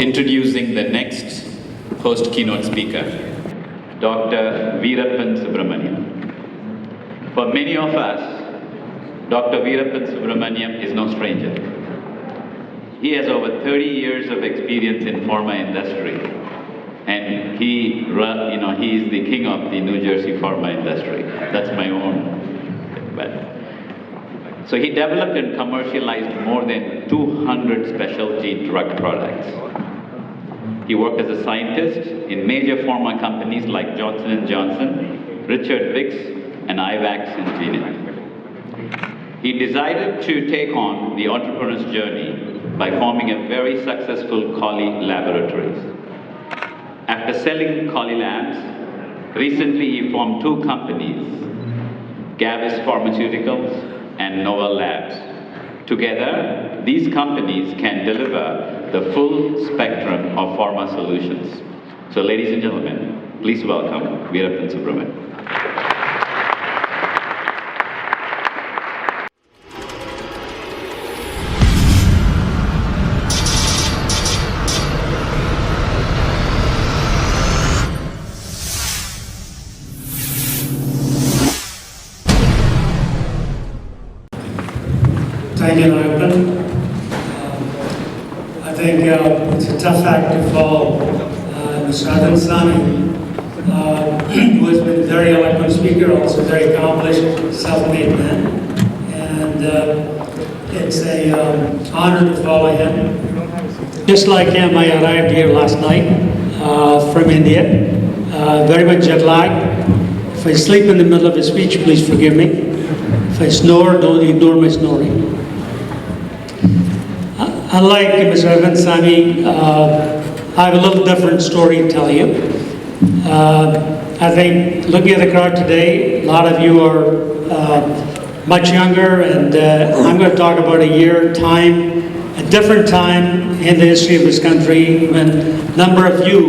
introducing the next HostKeynote speaker, Dr. Veerappan Subramaniam. For many of us, Dr. Veerappan Subramaniam is no stranger. He has over 30 years of experience in pharma industry, and he is the king of the New Jersey pharma industry. That's my own. So he developed and commercialized more than 200 specialty drug products. He worked as a scientist in major pharma companies like Johnson & Johnson, Richard Vicks, and IVAX in Geneva. He decided to take on the entrepreneur's journey by forming a very successful Collie Laboratories. After selling Collie Labs, recently he formed two companies, Gavis Pharmaceuticals and Nova Labs. Together, these companies can deliver the full spectrum of pharma solutions. So ladies and gentlemen, please welcome Veerappan Subramaniam. Thank you, Veerappan. I think it's a tough act to follow Mr. Adil Sami, who has been a very eloquent speaker, also very accomplished, self-made man. And it's an honor to follow him. Just like him, I arrived here last night from India, very much jet lagged. If I sleep in the middle of a speech, please forgive me. If I snore, don't ignore my snoring. Unlike Mr. Arvind Sami, I have a little different story to tell you. I think looking at the crowd today, a lot of you are much younger, and I'm going to talk about a different time in the history of this country when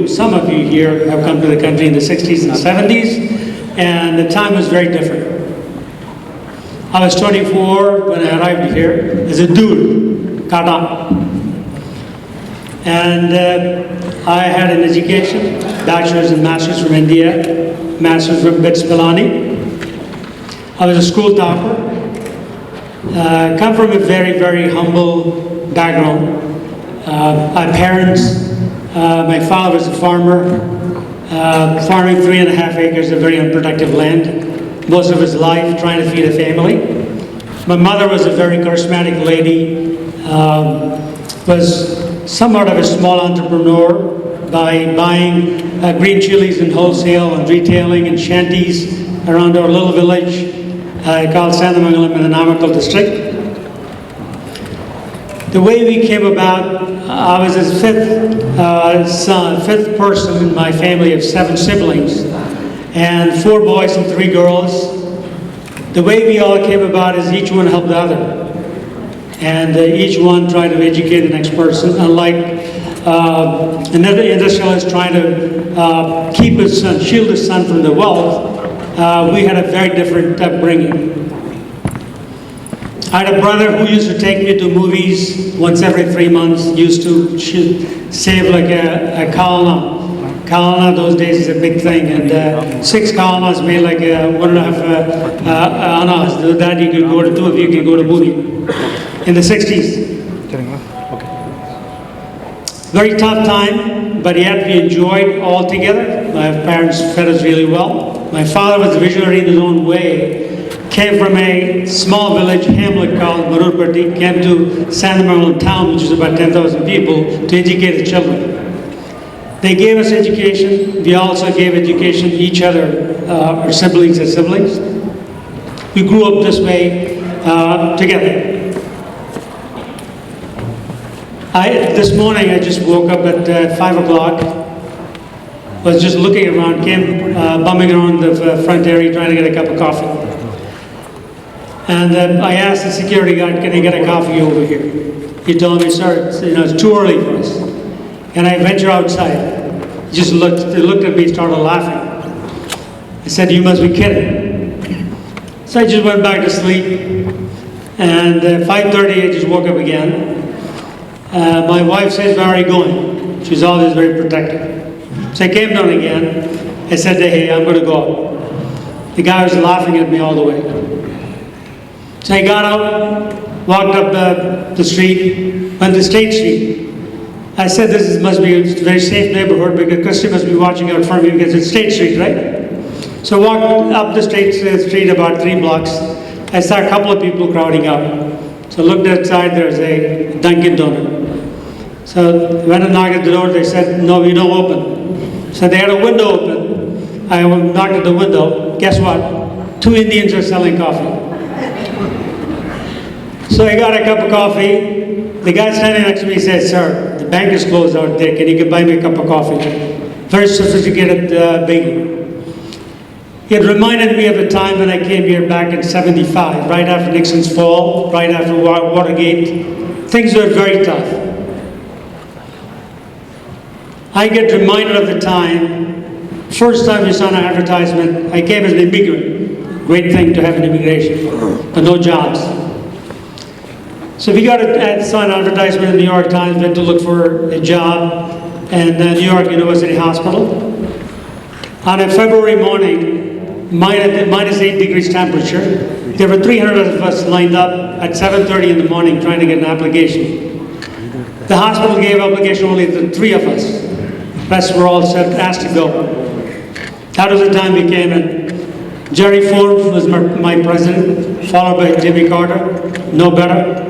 some of you here have come to the country in the 60s and 70s, and the time was very different. I was 24 when I arrived here as a dude, Kata. And I had an education, bachelor's and master's from India, master's from BITS Pilani. I was a school topper. Come from a very, very humble background. My parents, my father was a farmer, farming 3.5 acres of very unproductive land, most of his life trying to feed a family. My mother was a very charismatic lady, was somewhat of a small entrepreneur by buying green chilies in wholesale and retailing in shanties around our little village called Sandamangalam in the Namakkal district. The way we came about, I was his fifth person in my family of 7 siblings, and 4 boys and 3 girls. The way we all came about is each one helped the other. And each one tried to educate the next person. Unlike another industrialist trying to keep his son, shield his son from the wealth, we had a very different upbringing. I had a brother who used to take me to movies once every 3 months, used to save like a kalna. Kalna those days is a big thing, and 6 kalnas made like 1.5 annas. That you could go to, 2 of you could go to movie. In the 60s. Very tough time, but yet we enjoyed all together. My parents fed us really well. My father was a visionary in his own way. Came from a small village hamlet called Marurpatti, came to Sandamangalam town, which is about 10,000 people, to educate the children. They gave us education. We also gave education to each other, our siblings and siblings. We grew up this way together. This morning I just woke up at 5 o'clock, was just looking around, came bumming around the front area trying to get a cup of coffee. And I asked the security guard, can I get a coffee over here? He told me, sir, it's too early for us. And I venture outside. He looked at me, started laughing. I said, you must be kidding. So I just went back to sleep. And 5:30 I just woke up again. My wife says, where are you going? She was always very protective. So I came down again. I said, hey, I'm going to go out. The guy was laughing at me all the way. So I got out, walked up the street, went to State Street. I said, this must be a very safe neighborhood because customers must be watching out for me because it's State Street, right? So I walked up the State Street about 3 blocks. I saw a couple of people crowding up. So I looked outside, there's a Dunkin' Donut. So I went and knocked at the door, they said, no, we don't open. So they had a window open. I knocked at the window. Guess what? 2 Indians are selling coffee. So I got a cup of coffee. The guy standing next to me said, sir, the bank is closed out there. Can you buy me a cup of coffee? Very sophisticated bagel. It reminded me of a time when I came here back in '75, right after Nixon's fall, right after Watergate. Things were very tough. I get reminded of the time, first time we saw an advertisement, I came as an immigrant. Great thing to have an immigration, but no jobs. So we saw an advertisement in the New York Times, went to look for a job in New York University Hospital. On a February morning, minus 8 degrees temperature, there were 300 of us lined up at 7:30 in the morning trying to get an application. The hospital gave application only to 3 of us. The rest were all asked to go. That was the time we came in. Jerry Ford was my president, followed by Jimmy Carter, no better.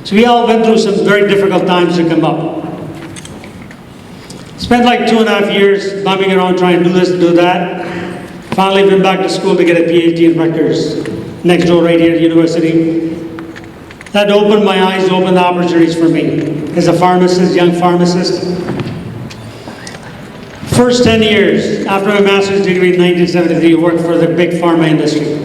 So we all went through some very difficult times to come up. Spent like 2.5 years bumming around trying to do this, do that. Finally went back to school to get a PhD in Rutgers, next door right here at the university. That opened my eyes, opened the opportunities for me as a pharmacist, young pharmacist. First 10 years, after my master's degree in 1973, I worked for the big pharma industry,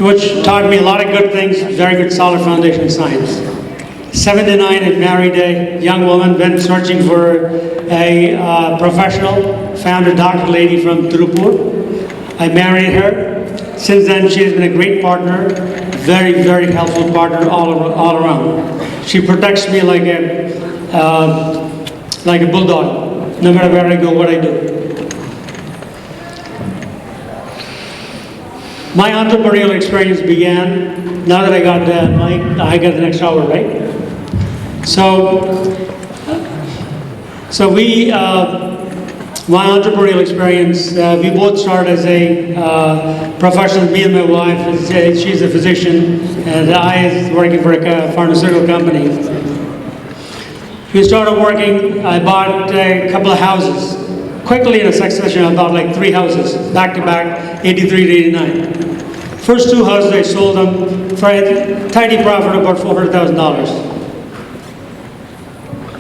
which taught me a lot of good things, very good solid foundation in science. 79, I married a young woman, went searching for a professional, found a doctor lady from Tirupur. I married her. Since then, she has been a great partner, very, very helpful partner all around. She protects me like a bulldog, no matter where I go, what I do. My entrepreneurial experience began, now that I got the mic, I got the next hour, right? My entrepreneurial experience, we both started as a professional, me and my wife, she's a physician, and I is working for a pharmaceutical company. We started working, I bought a couple of houses. Quickly in a succession, I bought like 3 houses, back to back, 83 to 89. First 2 houses, I sold them for a tidy profit of about $400,000.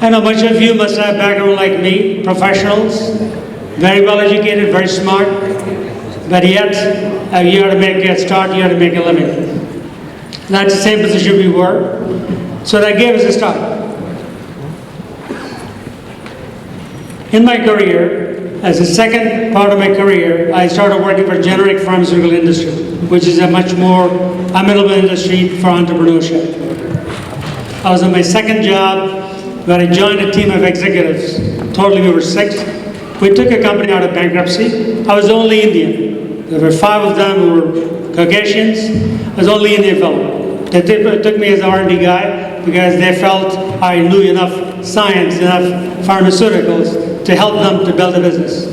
I know much of you must have a background like me, professionals, very well educated, very smart, but yet you got to make a start, you got to make a living. That's the same position we were, so that gave us a start. In my career, as a second part of my career, I started working for generic pharmaceutical industry, which is a much more amenable industry for entrepreneurship. I was on my second job when I joined a team of executives. Totally we were 6. We took a company out of bankruptcy. I was the only Indian. There were 5 of them who were Caucasians. I was the only Indian fellow. They took me as an R&D guy because they felt I knew enough science, enough pharmaceuticals to help them to build a business.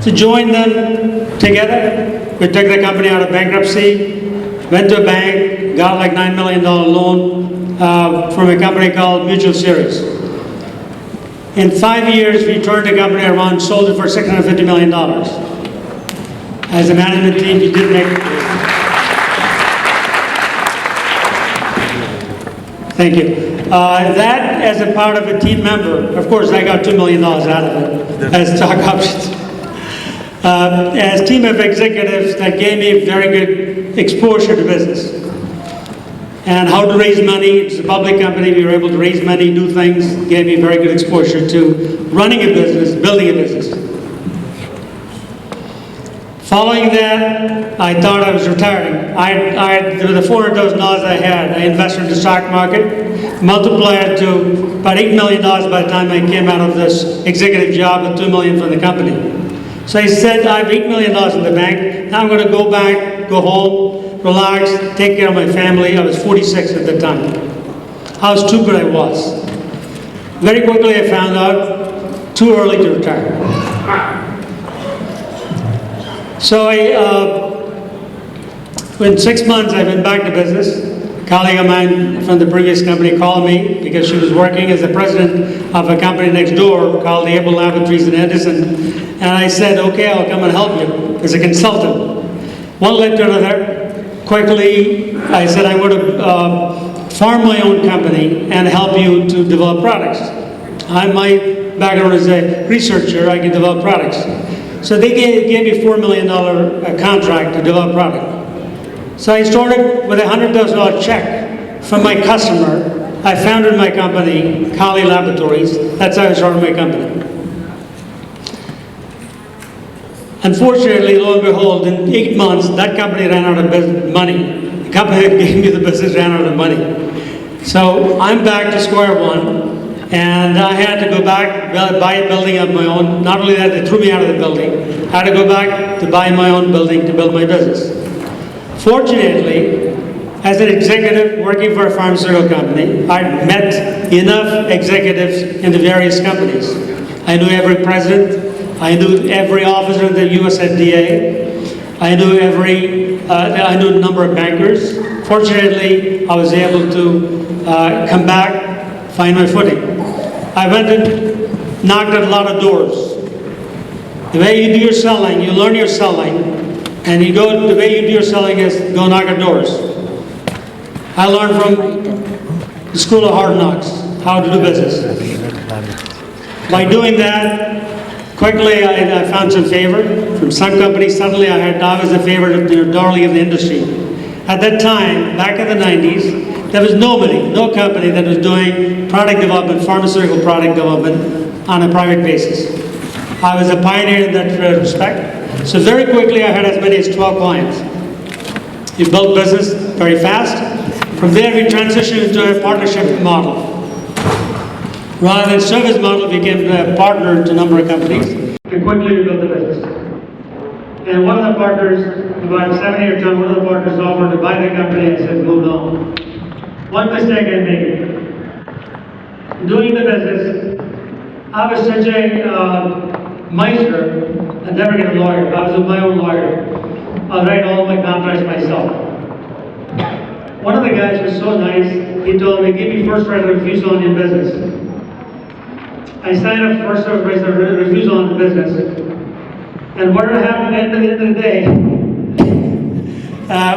To join them together, we took the company out of bankruptcy, went to a bank, got like $9 million loan from a company called Mutual Series. In 5 years, we turned the company around, sold it for $650 million. As a management team, we did make... Thank you. That, as a part of a team member, of course, I got $2 million out of it as stock options. As team of executives, that gave me very good exposure to business. And how to raise money. It's a public company. We were able to raise money, do things, gave me very good exposure to running a business, building a business. Following that, I thought I was retiring. The $400,000 I had, I invested in the stock market, multiply it to about $8 million by the time I came out of this executive job with $2 million from the company. So I said, I have $8 million in the bank. Now I'm going to go back, go home, relax, take care of my family. I was 46 at the time. How stupid I was. Very quickly I found out too early to retire. So in 6 months I went back to business. A colleague of mine from the previous company called me because she was working as the president of a company next door called Able Laboratories in Edison. And I said, okay, I'll come and help you as a consultant. One led to another. Quickly, I said, I'm going to form my own company and help you to develop products. My background is a researcher, I can develop products. So they gave me $4 million contract to develop product. So I started with a $100,000 check from my customer. I founded my company, Kali Laboratories. That's how I started my company. Unfortunately, lo and behold, in 8 months, that company ran out of money. The company that gave me the business ran out of money. So I'm back to square one. And I had to go back, buy a building of my own. Not only that, they threw me out of the building. I had to go back to buy my own building to build my business. Fortunately, as an executive working for a pharmaceutical company, I met enough executives in the various companies. I knew every president. I knew every officer in the US FDA. I knew I knew a number of bankers. Fortunately, I was able to come back, find my footing. I went and knocked at a lot of doors. The way you do your selling, you learn your selling, and the way you do your selling is go knock at doors. I learned from the School of Hard Knocks how to do business. By doing that, quickly I found some favor from some companies. Suddenly I was the favorite, darling of the industry. At that time, back in the 90s, there was no company that was doing product development, pharmaceutical product development on a private basis. I was a pioneer in that respect. So very quickly I had as many as 12 clients. We built business very fast. From there we transitioned into a partnership model. Rather than service model, we became a partner to a number of companies. And quickly we built the business. And one of the partners, about 7 years ago, one of the partners offered to buy the company and said, moved on. One mistake I made. Doing the business, I was such a miser, I never get a lawyer. I was my own lawyer. I'll write all my contracts myself. One of the guys was so nice, he told me, give me first right of refusal on your business. I signed up first right of refusal on the business. And what happened at the end of the day,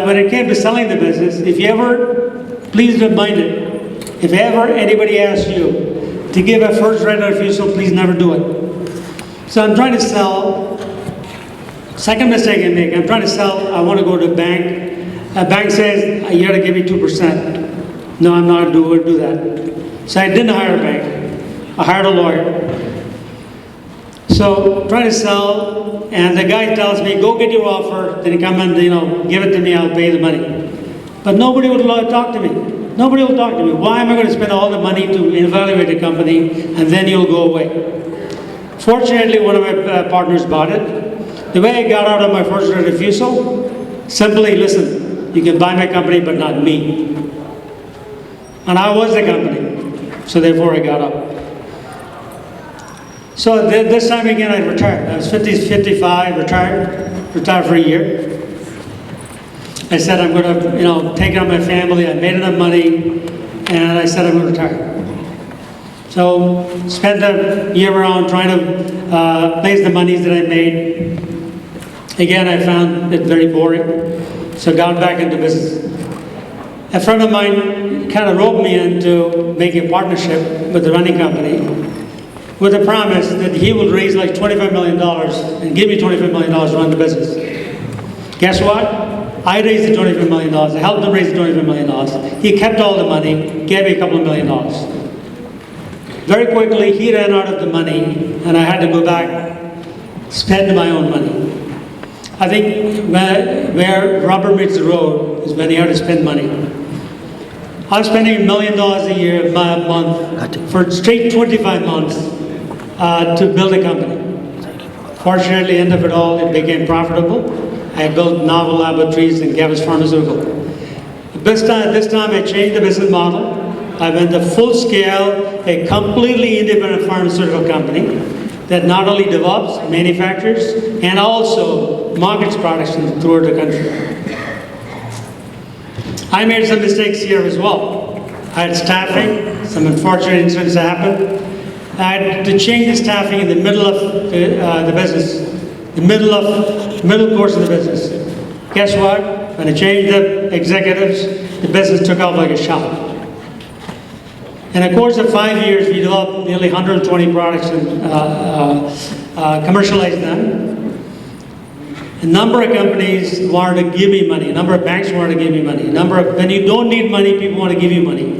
when it came to selling the business, if you ever, please don't mind it, if ever anybody asks you to give a first right of refusal, please never do it. So I'm trying to sell, second mistake I make, I'm trying to sell, I want to go to a bank. A bank says, you got to give me 2%. No, I'm not going to do that. So I didn't hire a bank. I hired a lawyer. So trying to sell, and the guy tells me, go get your offer, then you come and give it to me, I'll pay the money. But nobody would talk to me. Nobody will talk to me. Why am I going to spend all the money to evaluate a company and then you'll go away? Fortunately, one of my partners bought it. The way I got out of my first right of refusal, simply listen, you can buy my company but not me. And I was the company, so therefore I got up. So this time again I retired. I was 55, retired for a year. I said I'm going to take on my family. I made enough money, and I said I'm going to retire. So spent a year around trying to place the monies that I made. Again, I found it very boring, so got back into business. A friend of mine kind of roped me into making a partnership with the running company with a promise that he would raise like $25 million and give me $25 million to run the business. Guess what? I raised the $25 million. I helped him raise the $25 million. He kept all the money, gave me a couple of $1 million. Very quickly, he ran out of the money, and I had to go back, spend my own money. I think where rubber meets the road is when you have to spend money. I was spending $1 million a year, a month, for straight 25 months to build a company. Fortunately, end of it all, it became profitable. I built novel laboratories and Gavis Pharmaceutical. This time I changed the business model. I went to full scale, a completely independent pharmaceutical company that not only develops, manufactures, and also markets products throughout the country. I made some mistakes here as well. I had staffing, some unfortunate incidents happened. I had to change the staffing in the middle of the business, the middle course of the business. Guess what? When I changed the executives, the business took off like a shot. In a course of 5 years, we developed nearly 120 products and commercialized them. A number of companies wanted to give me money. A number of banks wanted to give me money. When you don't need money, people want to give you money.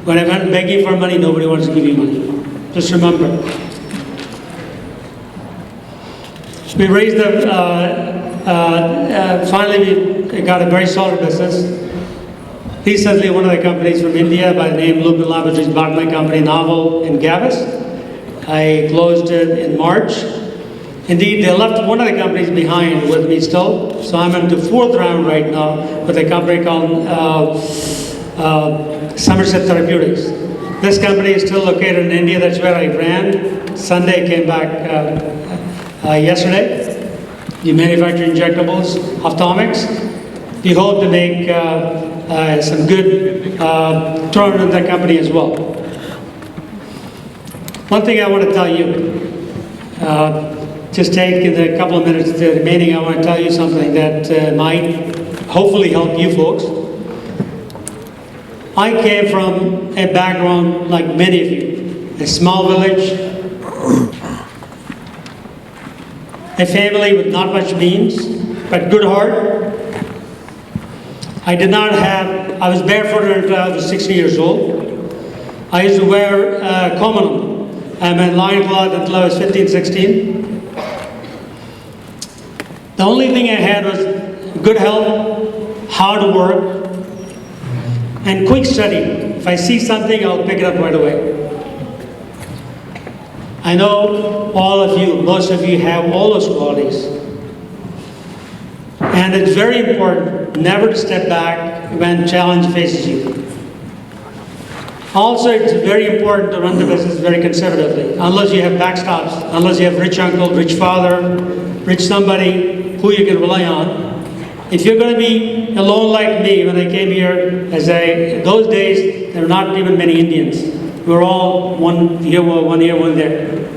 When I went begging for money, nobody wants to give you money. Just remember. We raised finally we got a very solid business. Recently, one of the companies from India by the name Lupin Laboratories bought my company, Novel in Gavis. I closed it in March. Indeed, they left one of the companies behind with me still, so I'm into 4th round right now with a company called Somerset Therapeutics. This company is still located in India, that's where I ran. Sunday came back yesterday. We manufacture injectables, ophthalmics. We hope to make some good turn in that company as well. One thing I want to tell you, just take in a couple of minutes remaining, I want to tell you something that might hopefully help you folks. I came from a background like many of you, a small village, a family with not much means, but good heart. I was barefooted until I was 60 years old. I used to wear common and loincloth until I was 15, 16. The only thing I had was good health, hard work, and quick study. If I see something, I'll pick it up right away. I know all of you, most of you have all those qualities. And it's very important never to step back when challenge faces you. Also, it's very important to run the business very conservatively, unless you have backstops, unless you have rich uncle, rich father, rich somebody who you can rely on. If you're going to be alone like me, when I came here, those days, there were not even many Indians. We were all one here, one there.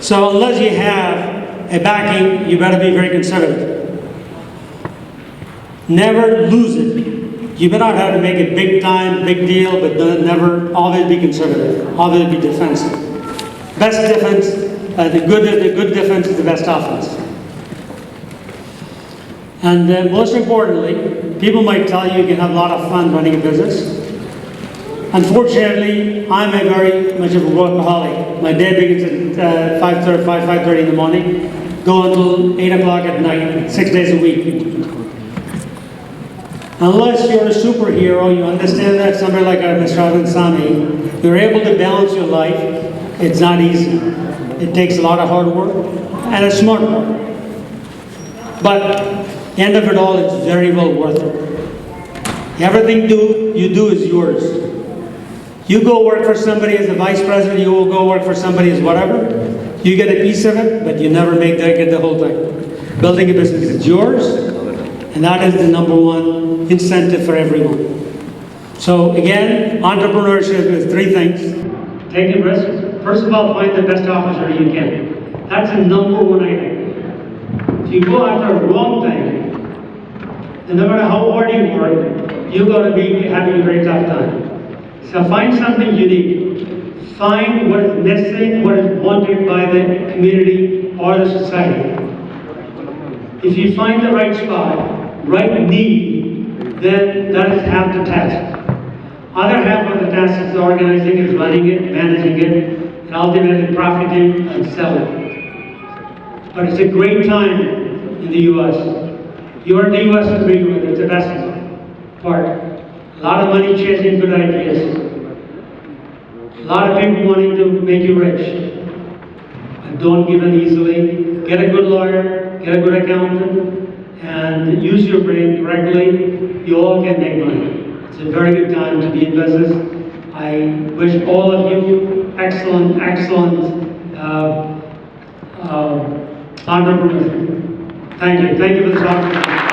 So unless you have a backing, you better be very conservative. Never lose it. You may not have to make it big time, big deal, but never, always be conservative. Always be defensive. Best defense, the good defense is the best offense. And most importantly, people might tell you can have a lot of fun running a business. Unfortunately, I'm a very much of a workaholic. My day begins at 5:30 in the morning, go until 8 o'clock at night, 6 days a week. Unless you're a superhero, you understand that, somebody like Mr. Arvind Sami, you're able to balance your life. It's not easy. It takes a lot of hard work and a smart work. But end of it all, it's very well worth it. Everything you do is yours. You go work for somebody as a vice president, you will go work for somebody as whatever. You get a piece of it, but you never get the whole thing. Building a business is yours, and that is the number one incentive for everyone. So again, entrepreneurship is 3 things. Take a risk. First of all, find the best opportunity you can. That's the number 1 item. If you go after a wrong thing, and no matter how hard you work, you're going to be having a very tough time. So find something unique. Find what is missing, what is wanted by the community or the society. If you find the right spot, right need, then that is half the task. Other half of the task is organizing it, running it, managing it, and ultimately profiting and selling. But it's a great time in the U.S. You're in the U.S. to begin with, it's the best part. lot of money chasing good ideas. A lot of people wanting to make you rich. But don't give in easily. Get a good lawyer, get a good accountant, and use your brain correctly. You all can make money. It's a very good time to be in business. I wish all of you excellent entrepreneurs. Thank you. Thank you for this opportunity.